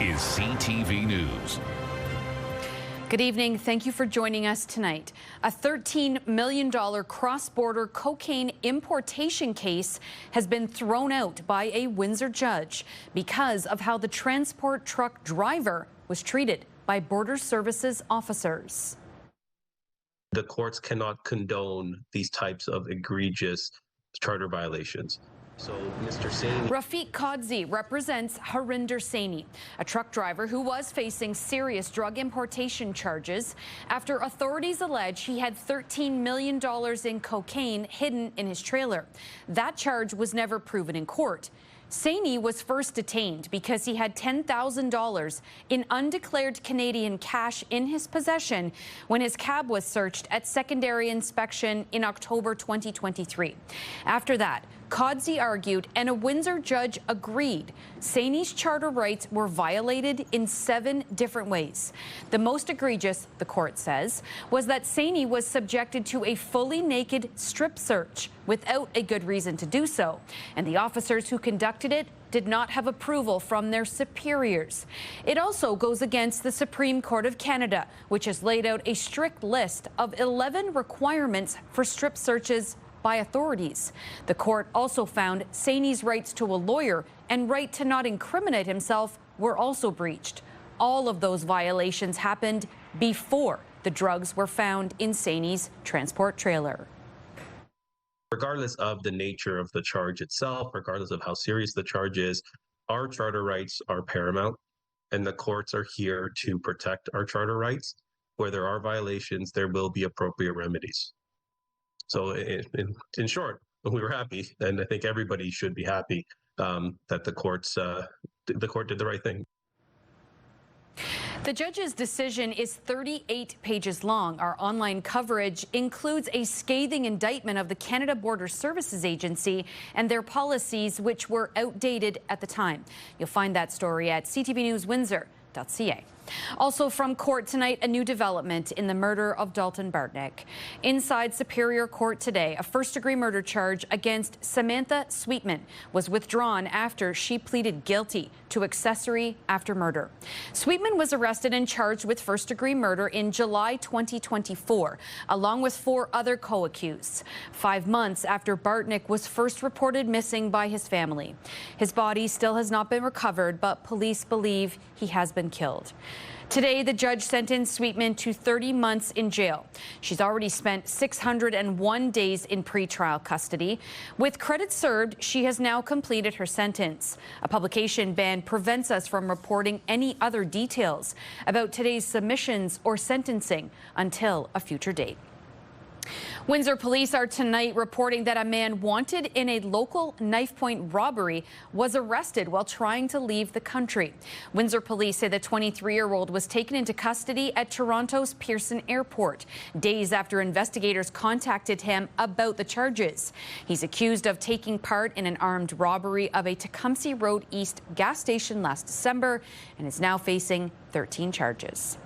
is CTV News. Good evening. Thank you for joining us tonight. A $13 million cross-border cocaine importation case has been thrown out by a Windsor judge because of how the transport truck driver was treated by Border Services officers. The courts cannot condone these types of egregious charter violations. So, Mr. Saini. Rafiq Kadzi represents Harinder Saini, a truck driver who was facing serious drug importation charges after authorities allege he had $13 million in cocaine hidden in his trailer. That charge was never proven in court. Saini was first detained because he had $10,000 in undeclared Canadian cash in his possession when his cab was searched at secondary inspection in October 2023. After that, Kadzi argued, and a Windsor judge agreed, Saini's charter rights were violated in 7 different ways. The most egregious, the court says, was that Saini was subjected to a fully naked strip search without a good reason to do so, and the officers who conducted it did not have approval from their superiors. It also goes against the Supreme Court of Canada, which has laid out a strict list of 11 requirements for strip searches by authorities. The court also found Saini's rights to a lawyer and right to not incriminate himself were also breached. All of those violations happened before the drugs were found in Saini's transport trailer. Regardless of the nature of the charge itself, regardless of how serious the charge is, our charter rights are paramount, and the courts are here to protect our charter rights. Where there are violations, there will be appropriate remedies. So in short, we were happy, and I think everybody should be happy that the court did the right thing. The judge's decision is 38 pages long. Our online coverage includes a scathing indictment of the Canada Border Services Agency and their policies, which were outdated at the time. You'll find that story at ctvnewswindsor.ca. Also from court tonight, a new development in the murder of Dalton Bartnick. Inside Superior Court today, a first-degree murder charge against Samantha Sweetman was withdrawn after she pleaded guilty to accessory after murder. Sweetman was arrested and charged with first-degree murder in July 2024, along with 4 other co-accused, 5 months after Bartnick was first reported missing by his family. His body still has not been recovered, but police believe he has been killed. Today, the judge sentenced Sweetman to 30 months in jail. She's already spent 601 days in pretrial custody. With credit served, she has now completed her sentence. A publication ban prevents us from reporting any other details about today's submissions or sentencing until a future date. Windsor police are tonight reporting that a man wanted in a local knife-point robbery was arrested while trying to leave the country. Windsor police say the 23-year-old was taken into custody at Toronto's Pearson Airport days after investigators contacted him about the charges. He's accused of taking part in an armed robbery of a Tecumseh Road East gas station last December and is now facing 13 charges.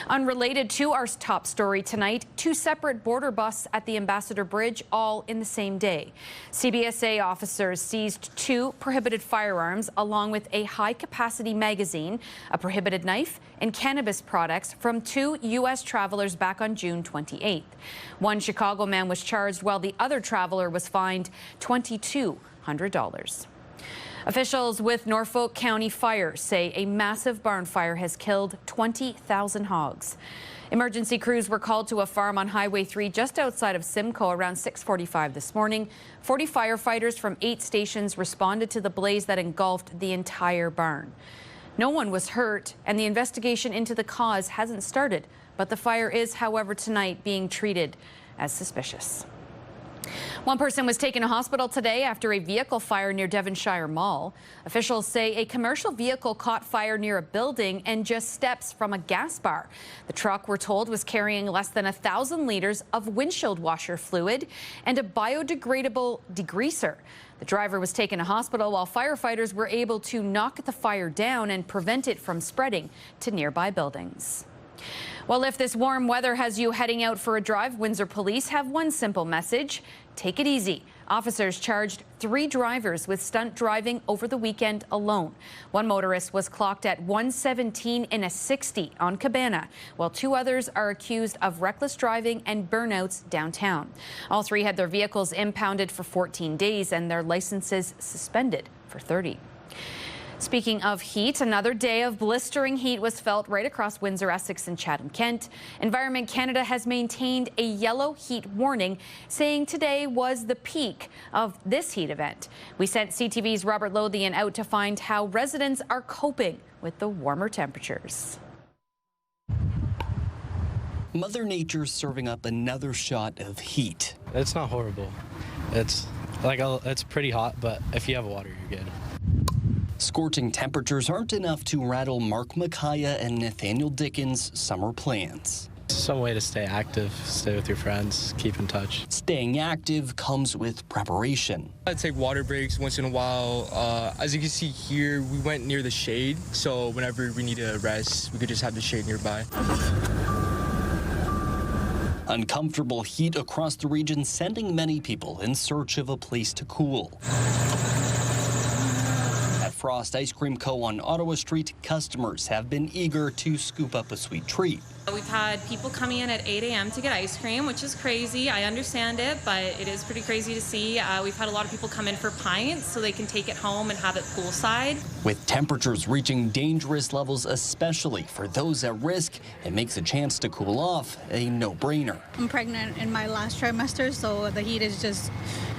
Unrelated to our top story tonight, 2 separate border busts at the Ambassador Bridge, all in the same day. CBSA officers seized 2 prohibited firearms along with a high-capacity magazine, a prohibited knife, and cannabis products from 2 U.S. travelers back on June 28th. One Chicago man was charged while the other traveler was fined $2,200. Officials with Norfolk County Fire say a massive barn fire has killed 20,000 hogs. Emergency crews were called to a farm on Highway 3 just outside of Simcoe around 6:45 this morning. 40 firefighters from 8 stations responded to the blaze that engulfed the entire barn. No one was hurt, and the investigation into the cause hasn't started, but the fire is, however, tonight being treated as suspicious. One person was taken to hospital today after a vehicle fire near Devonshire Mall. Officials say a commercial vehicle caught fire near a building and just steps from a gas bar. The truck, we're told, was carrying less than 1,000 liters of windshield washer fluid and a biodegradable degreaser. The driver was taken to hospital while firefighters were able to knock the fire down and prevent it from spreading to nearby buildings. Well, if this warm weather has you heading out for a drive, Windsor police have one simple message. Take it easy. Officers charged 3 drivers with stunt driving over the weekend alone. One motorist was clocked at 117 in a 60 on Cabana, while 2 others are accused of reckless driving and burnouts downtown. All 3 had their vehicles impounded for 14 days and their licenses suspended for 30. Speaking of heat, another day of blistering heat was felt right across Windsor, Essex, and Chatham-Kent. Environment Canada has maintained a yellow heat warning, saying today was the peak of this heat event. We sent CTV's Robert Lothian out to find how residents are coping with the warmer temperatures. Mother Nature's serving up another shot of heat. It's not horrible. It's pretty hot, but if you have water, you're good. Scorching temperatures aren't enough to rattle Mark Micaiah and Nathaniel Dickens' summer plans. Some way to stay active, stay with your friends, keep in touch. Staying active comes with preparation. I take water breaks once in a while. As you can see here, we went near the shade, so whenever we need to rest, we could just have the shade nearby. Uncomfortable heat across the region sending many people in search of a place to cool. Frost Ice Cream Co. on Ottawa Street, customers have been eager to scoop up a sweet treat. We've had people coming in at 8 a.m. to get ice cream, which is crazy. I understand it, but it is pretty crazy to see. We've had a lot of people come in for pints so they can take it home and have it poolside. With temperatures reaching dangerous levels, especially for those at risk, it makes a chance to cool off a no-brainer. I'm pregnant in my last trimester, so the heat is just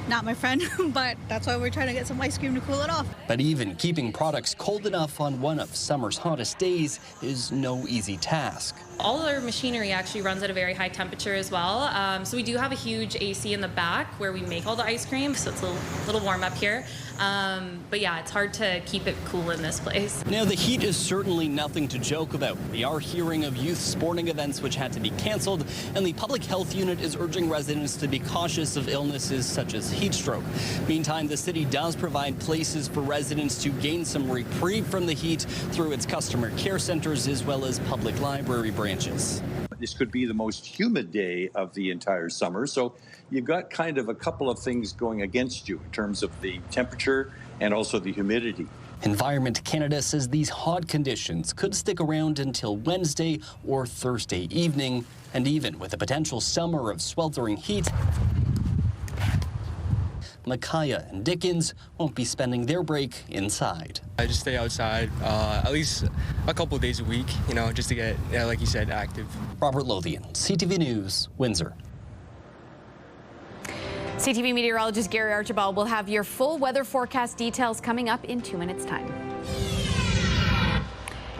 not my friend, but that's why we're trying to get some ice cream to cool it off. But even keeping products cold enough on one of summer's hottest days is no easy task. All our machinery actually runs at a very high temperature as well. So we do have a huge AC in the back where we make all the ice cream, so it's a little warm up here. But yeah, it's hard to keep it cool in this place. Now, the heat is certainly nothing to joke about. We are hearing of youth sporting events which had to be canceled, and the public health unit is urging residents to be cautious of illnesses such as heat stroke. Meantime, the city does provide places for residents to gain some reprieve from the heat through its customer care centers as well as public library branches. This could be the most humid day of the entire summer, so you've got kind of a couple of things going against you in terms of the temperature and also the humidity. Environment Canada says these hot conditions could stick around until Wednesday or Thursday evening, and even with a potential summer of sweltering heat, Micaiah and Dickens won't be spending their break inside. I just stay outside at least a couple of days a week, just to get, like you said, active. Robert Lothian, CTV News, Windsor. CTV meteorologist Gary Archibald will have your full weather forecast details coming up in 2 minutes' time.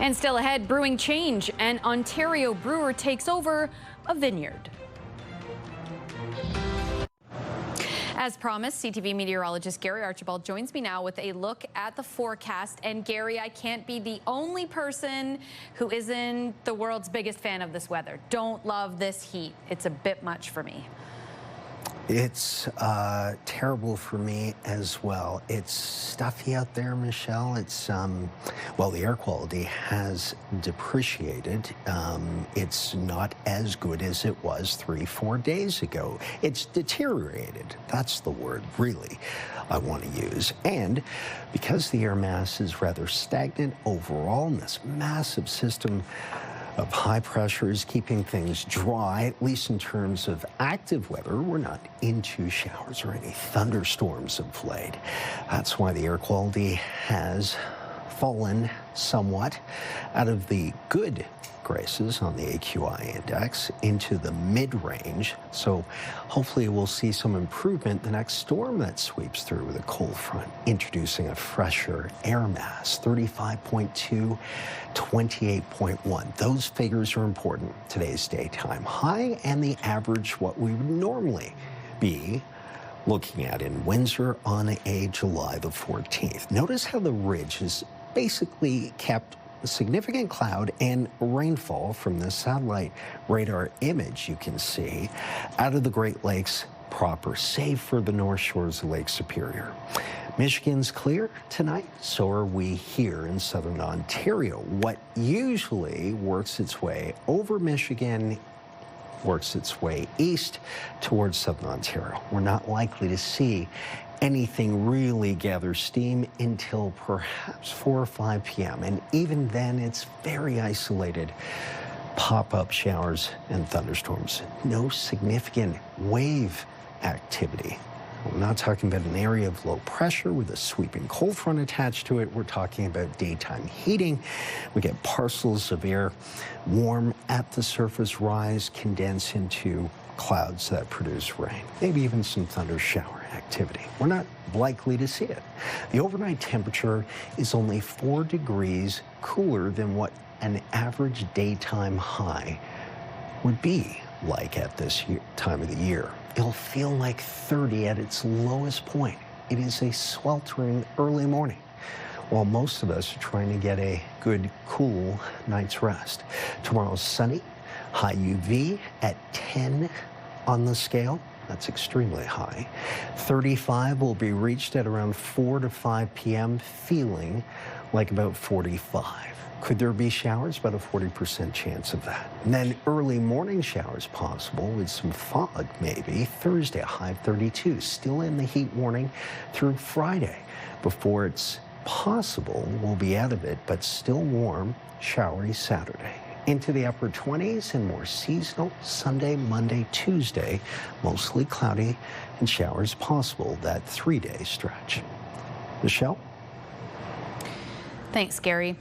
And still ahead, brewing change. An Ontario brewer takes over a vineyard. As promised, CTV meteorologist Gary Archibald joins me now with a look at the forecast. And Gary, I can't be the only person who isn't the world's biggest fan of this weather. Don't love this heat. It's a bit much for me. It's terrible for me as well. It's stuffy out there, Michelle. It's, well, the air quality has depreciated. It's not as good as it was 3-4 days ago. It's deteriorated. That's the word, really, I want to use. And because the air mass is rather stagnant overall in this massive system of high pressure is keeping things dry, at least in terms of active weather. We're not into showers or any thunderstorms of late. That's why the air quality has fallen somewhat out of the good graces on the AQI index into the mid-range. So hopefully we'll see some improvement the next storm that sweeps through with a cold front, introducing a fresher air mass, 35.2, 28.1. Those figures are important. Today's daytime high and the average what we would normally be looking at in Windsor on a July the 14th. Notice how the ridge is basically kept significant cloud and rainfall from the satellite radar image you can see out of the Great Lakes proper, save for the north shores of Lake Superior. Michigan's clear tonight, so are we here in southern Ontario. What usually works its way over Michigan works its way east towards southern Ontario. We're not likely to see anything really gather steam until perhaps 4 or 5 p.m. And even then, it's very isolated. Pop-up showers and thunderstorms. No significant wave activity. We're not talking about an area of low pressure with a sweeping cold front attached to it. We're talking about daytime heating. We get parcels of air warm at the surface rise, condense into clouds that produce rain, maybe even some thunder shower activity. We're not likely to see it. The overnight temperature is only 4 degrees cooler than what an average daytime high would be like at this time of the year. It'll feel like 30 at its lowest point. It is a sweltering early morning, while most of us are trying to get a good, cool night's rest. Tomorrow's sunny, high UV at 10 on the scale. That's extremely high. 35 will be reached at around 4 to 5 p.m., feeling like about 45. Could there be showers? About a 40% chance of that. And then early morning showers possible with some fog maybe. Thursday, a high of 32. Still in the heat warning through Friday. Before it's possible, we'll be out of it, but still warm, showery Saturday. Into the upper 20s and more seasonal Sunday, Monday, Tuesday. Mostly cloudy and showers possible that 3-day stretch. Michelle? Thanks, Gary.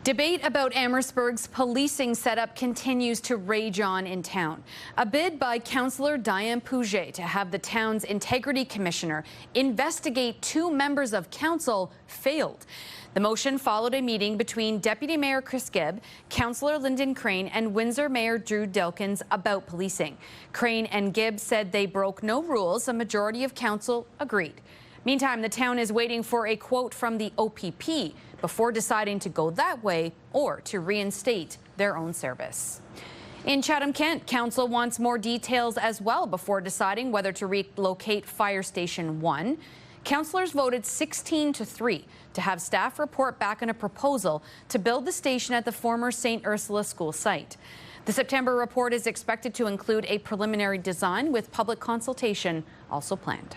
Debate about Amherstburg's policing setup continues to rage on in town. A bid by Councillor Diane Pouget to have the town's integrity commissioner investigate 2 members of council failed. The motion followed a meeting between Deputy Mayor Chris Gibb, Councillor Lyndon Crane, and Windsor Mayor Drew Dilkins about policing. Crane and Gibb said they broke no rules. A majority of council agreed. Meantime, the town is waiting for a quote from the OPP before deciding to go that way or to reinstate their own service. In Chatham-Kent, council wants more details as well before deciding whether to relocate Fire Station 1. Councillors voted 16-3 to have staff report back on a proposal to build the station at the former St. Ursula School site. The September report is expected to include a preliminary design with public consultation also planned.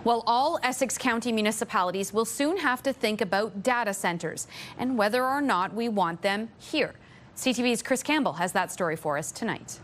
Well, all Essex County municipalities will soon have to think about data centers and whether or not we want them here. CTV's Chris Campbell has that story for us tonight.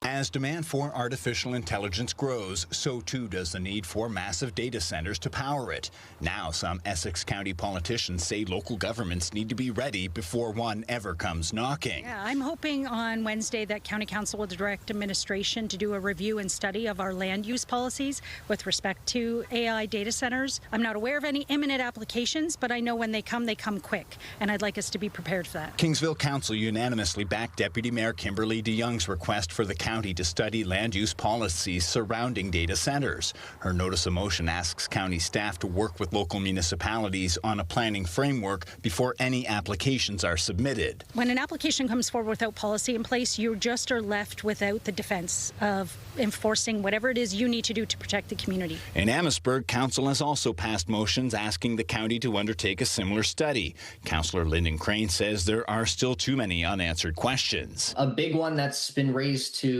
As demand for artificial intelligence grows, so too does the need for massive data centers to power it. Now, some Essex County politicians say local governments need to be ready before one ever comes knocking. Yeah, I'm hoping on Wednesday that County Council will direct administration to do a review and study of our land use policies with respect to AI data centers. I'm not aware of any imminent applications, but I know when they come quick, and I'd like us to be prepared for that. Kingsville Council unanimously backed Deputy Mayor Kimberly DeYoung's request for the county to study land use policies surrounding data centers. Her notice of motion asks county staff to work with local municipalities on a planning framework before any applications are submitted. When an application comes forward without policy in place, you just are left without the defense of enforcing whatever it is you need to do to protect the community. In Amherstburg, council has also passed motions asking the county to undertake a similar study. Councillor Lyndon Crane says there are still too many unanswered questions. A big one that's been raised to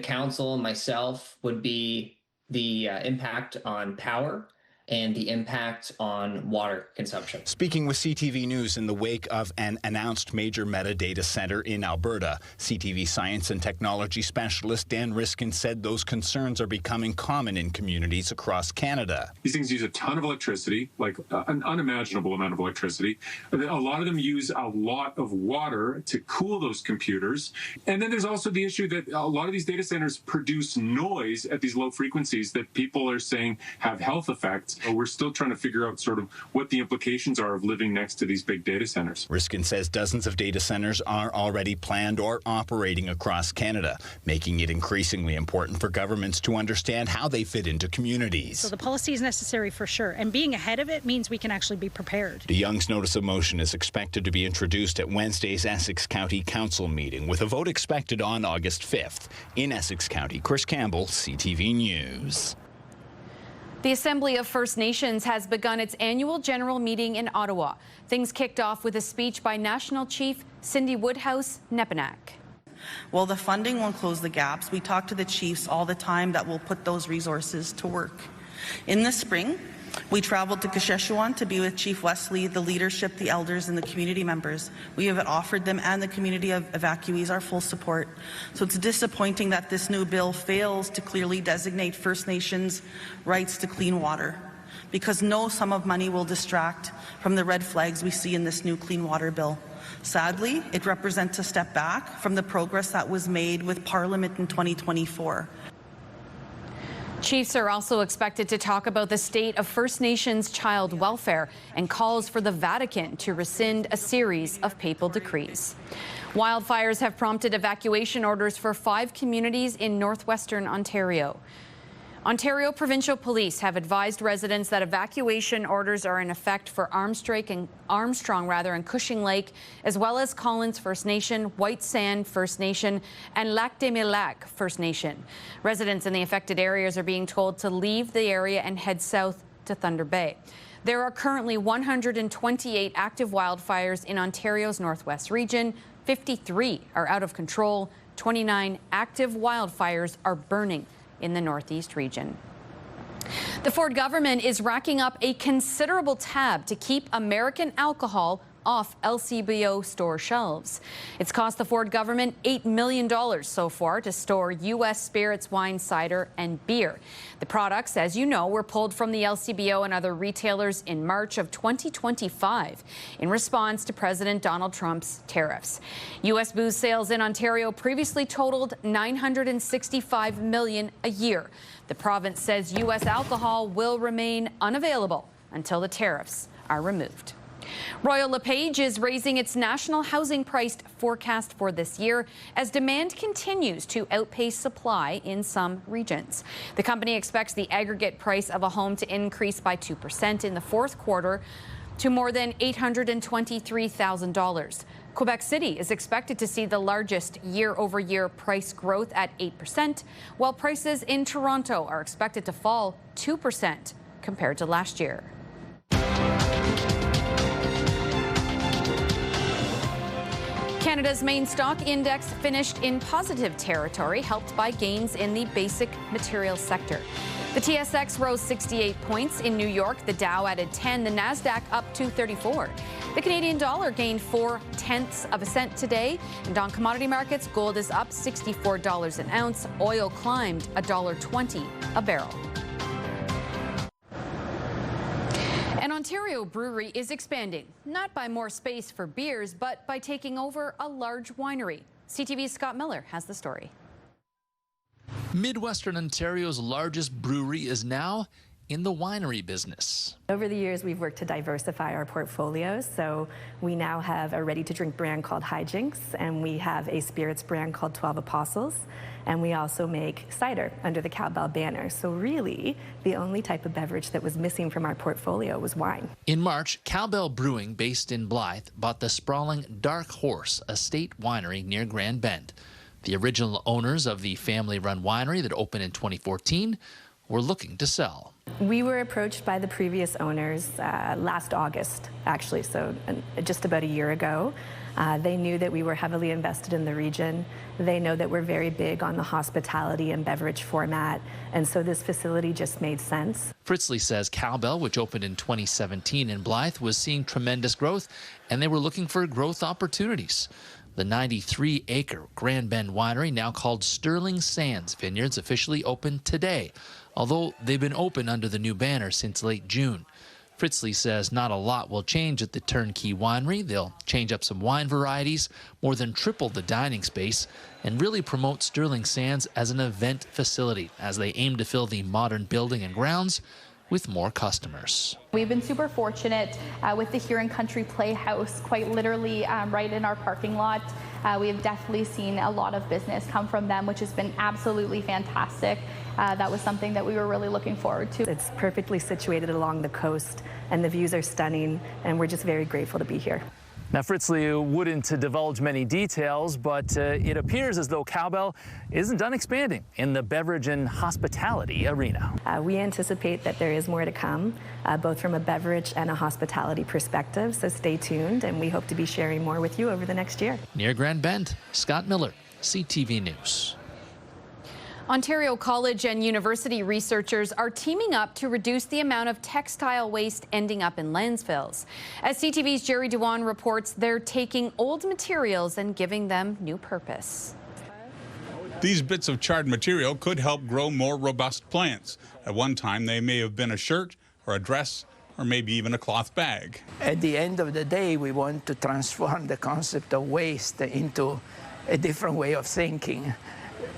council and myself would be the impact on power and the impact on water consumption. Speaking with CTV News in the wake of an announced major metadata center in Alberta, CTV science and technology specialist Dan Riskin said those concerns are becoming common in communities across Canada. These things use a ton of electricity, like an unimaginable amount of electricity. A lot of them use a lot of water to cool those computers. And then there's also the issue that a lot of these data centers produce noise at these low frequencies that people are saying have health effects. We're still trying to figure out sort of what the implications are of living next to these big data centers. Riskin says dozens of data centers are already planned or operating across Canada, making it increasingly important for governments to understand how they fit into communities. So the policy is necessary for sure, and being ahead of it means we can actually be prepared. DeYoung's notice of motion is expected to be introduced at Wednesday's Essex County Council meeting, with a vote expected on August 5th. In Essex County, Chris Campbell, CTV News. The Assembly of First Nations has begun its annual general meeting in Ottawa. Things kicked off with a speech by National Chief Cindy Woodhouse-Nepinak. While the funding won't close the gaps, we talk to the chiefs all the time that will put those resources to work. In the spring, we traveled to Saskatchewan to be with Chief Wesley, the leadership, the elders, and the community members. We have offered them and the community of evacuees our full support. So it's disappointing that this new bill fails to clearly designate First Nations rights to clean water, because no sum of money will distract from the red flags we see in this new clean water bill. Sadly, it represents a step back from the progress that was made with Parliament in 2024. Chiefs are also expected to talk about the state of First Nations child welfare and calls for the Vatican to rescind a series of papal decrees. Wildfires have prompted evacuation orders for 5 communities in northwestern Ontario. Ontario Provincial Police have advised residents that evacuation orders are in effect for Armstrong and Cushing Lake, as well as Collins First Nation, White Sand First Nation, and Lac des Mille Lacs First Nation. Residents in the affected areas are being told to leave the area and head south to Thunder Bay. There are currently 128 active wildfires in Ontario's northwest region. 53 are out of control. 29 active wildfires are burning in the northeast region. The Ford government is racking up a considerable tab to keep American alcohol off LCBO store shelves. It's cost the Ford government $8 million so far to store U.S. spirits, wine, cider, and beer. The products, as you know, were pulled from the LCBO and other retailers in March of 2025 in response to President Donald Trump's tariffs. U.S. booze sales in Ontario previously totaled $965 million a year. The province says U.S. alcohol will remain unavailable until the tariffs are removed. Royal LePage is raising its national housing price forecast for this year as demand continues to outpace supply in some regions. The company expects the aggregate price of a home to increase by 2% in the fourth quarter to more than $823,000. Quebec City is expected to see the largest year-over-year price growth at 8%, while prices in Toronto are expected to fall 2% compared to last year. Canada's main stock index finished in positive territory, helped by gains in the basic materials sector. The TSX rose 68 points in New York. The Dow added 10. The Nasdaq up 234. The Canadian dollar gained 0.4 cents today. And on commodity markets, gold is up $64 an ounce. Oil climbed $1.20 a barrel. An Ontario brewery is expanding, not by more space for beers, but by taking over a large winery. CTV's Scott Miller has the story. Midwestern Ontario's largest brewery is now in the winery business. Over the years, we've worked to diversify our portfolios. So we now have a ready-to-drink brand called Hijinks, and we have a spirits brand called 12 Apostles. And we also make cider under the Cowbell banner. So really, the only type of beverage that was missing from our portfolio was wine. In March, Cowbell Brewing, based in Blythe, bought the sprawling Dark Horse Estate Winery near Grand Bend. The original owners of the family-run winery that opened in 2014 were looking to sell. We were approached by the previous owners last August, actually, so just about a year ago. They knew that we were heavily invested in the region. They know that we're very big on the hospitality and beverage format, and so this facility just made sense. Fritzley says Cowbell, which opened in 2017 in Blythe, was seeing tremendous growth, and they were looking for growth opportunities. The 93-acre Grand Bend winery, now called Sterling Sands Vineyards, officially opened today, although they've been open under the new banner since late June. Fritzley says not a lot will change at the turnkey winery. They'll change up some wine varieties, more than triple the dining space, and really promote Sterling Sands as an event facility as they aim to fill the modern building and grounds with more customers. We've been super fortunate with the Huron Country Playhouse, quite literally right in our parking lot. We have definitely seen a lot of business come from them, which has been absolutely fantastic. That was something that we were really looking forward to. It's perfectly situated along the coast, and the views are stunning, and we're just very grateful to be here. Now, Fritzley wouldn't divulge many details, but it appears as though Cowbell isn't done expanding in the beverage and hospitality arena. We anticipate that there is more to come, both from a beverage and a hospitality perspective, so stay tuned, and we hope to be sharing more with you over the next year. Near Grand Bend, Scott Miller, CTV News. Ontario college and university researchers are teaming up to reduce the amount of textile waste ending up in landfills. As CTV's Jerry Dewan reports, they're taking old materials and giving them new purpose. These bits of charred material could help grow more robust plants. At one time, they may have been a shirt or a dress or maybe even a cloth bag. At the end of the day, we want to transform the concept of waste into a different way of thinking.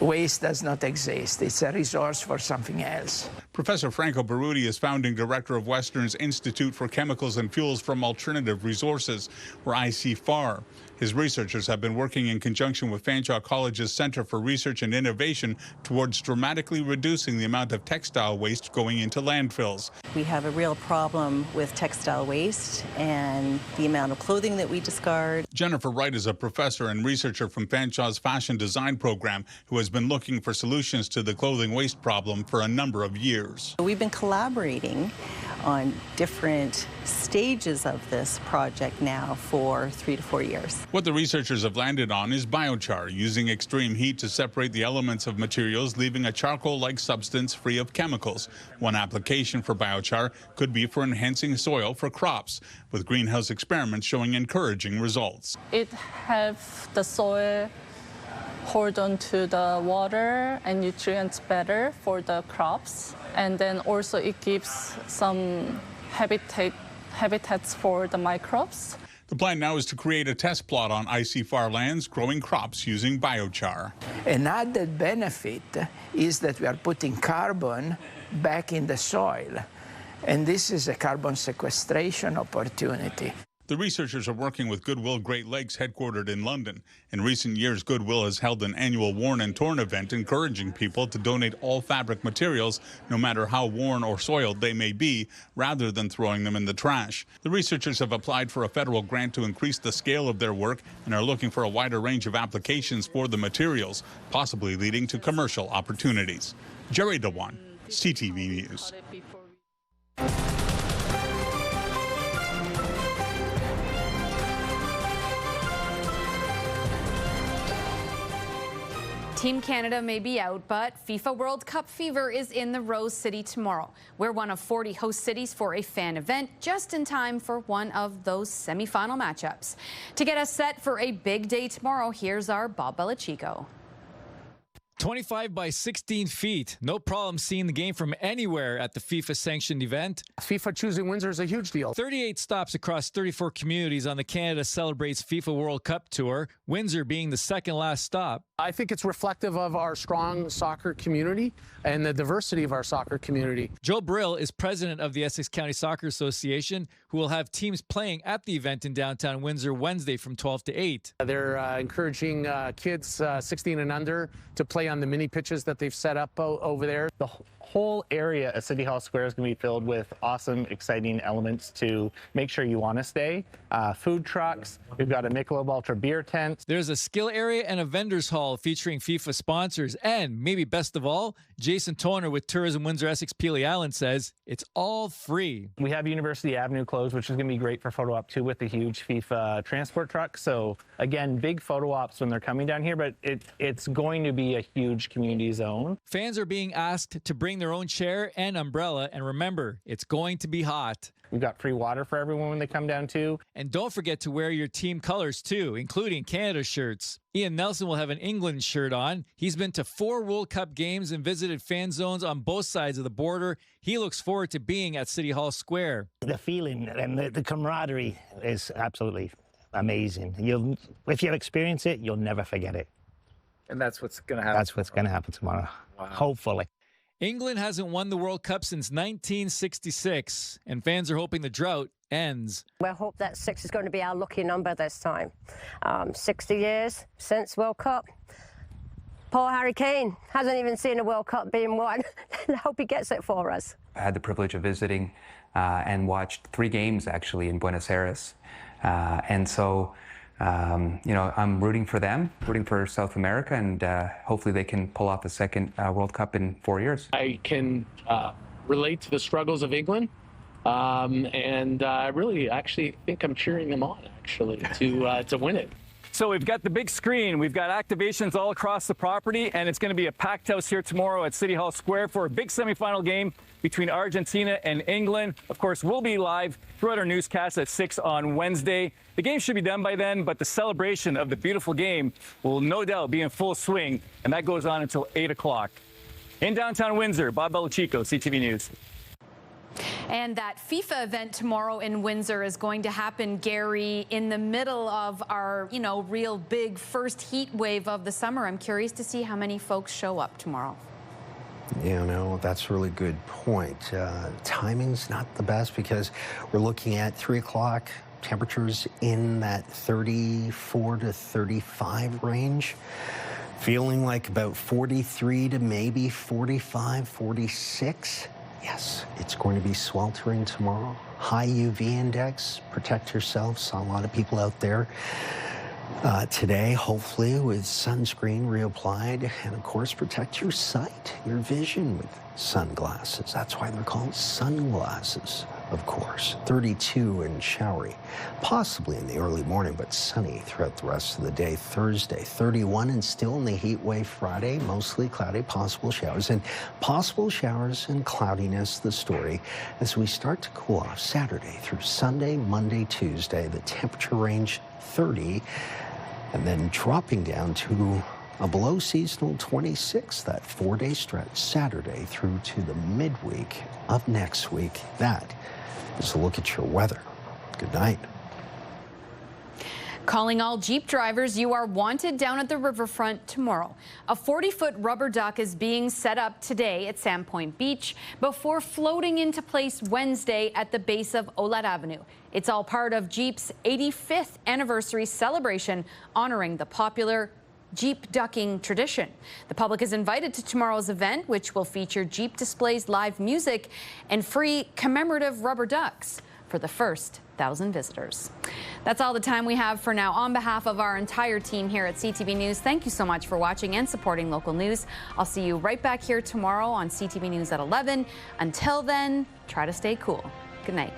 Waste does not exist. It's a resource for something else. Professor Franco Brewery is founding director of Western's Institute for Chemicals and Fuels from Alternative Resources, or ICFAR. His researchers have been working in conjunction with Fanshawe College's Centre for Research and Innovation towards dramatically reducing the amount of textile waste going into landfills. We have a real problem with textile waste and the amount of clothing that we discard. Jennifer Wright is a professor and researcher from Fanshawe's fashion design program who has been looking for solutions to the clothing waste problem for a number of years. We've been collaborating on different stages of this project now for 3 to 4 years. What the researchers have landed on is biochar, using extreme heat to separate the elements of materials, leaving a charcoal-like substance free of chemicals. One application for biochar could be for enhancing soil for crops, with greenhouse experiments showing encouraging results. It helps the soil hold on to the water and nutrients better for the crops. And then also it gives some habitats for the microbes. The plan now is to create a test plot on ICFAR lands growing crops using biochar. An added benefit is that we are putting carbon back in the soil. And this is a carbon sequestration opportunity. The researchers are working with Goodwill Great Lakes, headquartered in London. In recent years, Goodwill has held an annual Worn and Torn event encouraging people to donate all fabric materials, no matter how worn or soiled they may be, rather than throwing them in the trash. The researchers have applied for a federal grant to increase the scale of their work and are looking for a wider range of applications for the materials, possibly leading to commercial opportunities. Jerry Dewan, CTV News. Team Canada may be out, but FIFA World Cup fever is in the Rose City tomorrow. We're one of 40 host cities for a fan event, just in time for one of those semi-final matchups. To get us set for a big day tomorrow, here's our Bob Belichico. 25 by 16 feet. No problem seeing the game from anywhere at the FIFA-sanctioned event. FIFA Tues in Windsor is a huge deal. 38 stops across 34 communities on the Canada Celebrates FIFA World Cup Tour, Windsor being the second last stop. I think it's reflective of our strong soccer community and the diversity of our soccer community. Joe Brill is president of the Essex County Soccer Association, who will have teams playing at the event in downtown Windsor Wednesday from 12 to 8. They're encouraging kids 16 and under to play on the mini pitches that they've set up over there. The whole area of City Hall Square is going to be filled with awesome, exciting elements to make sure you want to stay. Food trucks, we've got a Michelob Ultra beer tent. There's a skill area and a vendors hall featuring FIFA sponsors, and maybe best of all, Jason Toner with Tourism Windsor Essex Peely Island says it's all free. We have University Avenue closed, which is going to be great for photo op too, with the huge FIFA transport truck. So again, big photo ops when they're coming down here, but it's going to be a huge community zone. Fans are being asked to bring their own chair and umbrella, and remember, it's going to be hot. We've got free water for everyone when they come down too. And don't forget to wear your team colors too, including Canada shirts. Ian Nelson will have an England shirt on. He's been to 4 World Cup games and visited fan zones on both sides of the border. He looks forward to being at City Hall Square. The feeling and the camaraderie is absolutely amazing. If you experience it, you'll never forget it. And that's what's going to happen. That's what's going to happen tomorrow. Wow. Hopefully. England hasn't won the World Cup since 1966, and fans are hoping the drought ends. We hope that 6 is going to be our lucky number this time. 60 years since World Cup. Poor Harry Kane hasn't even seen a World Cup being won. I hope he gets it for us. I had the privilege of visiting and watched 3 games actually in Buenos Aires. And so, I'm rooting for them, rooting for South America, and hopefully they can pull off a second World Cup in 4 years. I can relate to the struggles of England, and I really actually think I'm cheering them on, actually, to win it. So we've got the big screen, we've got activations all across the property, and it's going to be a packed house here tomorrow at City Hall Square for a big semifinal game between Argentina and England. Of course, we'll be live throughout our newscast at 6 on Wednesday. The game should be done by then, but the celebration of the beautiful game will no doubt be in full swing, and that goes on until 8 o'clock. In downtown Windsor, Bob Belichico, CTV News. And that FIFA event tomorrow in Windsor is going to happen, Gary, in the middle of our, real big first heat wave of the summer. I'm curious to see how many folks show up tomorrow. That's a really good point. Timing's not the best because we're looking at 3 o'clock, temperatures in that 34 to 35 range. Feeling like about 43 to maybe 45, 46. Yes, it's going to be sweltering tomorrow. High UV index, protect yourself. Saw a lot of people out there today, hopefully with sunscreen reapplied. And of course, protect your sight, your vision with sunglasses. That's why they're called sunglasses, of course. 32 and showery, possibly in the early morning, but sunny throughout the rest of the day. Thursday, 31 and still in the heat wave. Friday, mostly cloudy, possible showers. And possible showers and cloudiness, the story, as we start to cool off Saturday through Sunday, Monday, Tuesday. The temperature range 30, and then dropping down to a below seasonal 26, that 4-day stretch, Saturday through to the midweek of next week. That is a look at your weather. Good night. Calling all Jeep drivers, you are wanted down at the riverfront tomorrow. A 40-foot rubber duck is being set up today at Sandpoint Beach before floating into place Wednesday at the base of Olat Avenue. It's all part of Jeep's 85th anniversary celebration honoring the popular Jeep ducking tradition. The public is invited to tomorrow's event, which will feature Jeep displays, live music, and free commemorative rubber ducks for the first 1,000 visitors. That's all the time we have for now. On behalf of our entire team here at CTV News, thank you so much for watching and supporting local news. I'll see you right back here tomorrow on CTV News at 11. Until then, try to stay cool. Good night.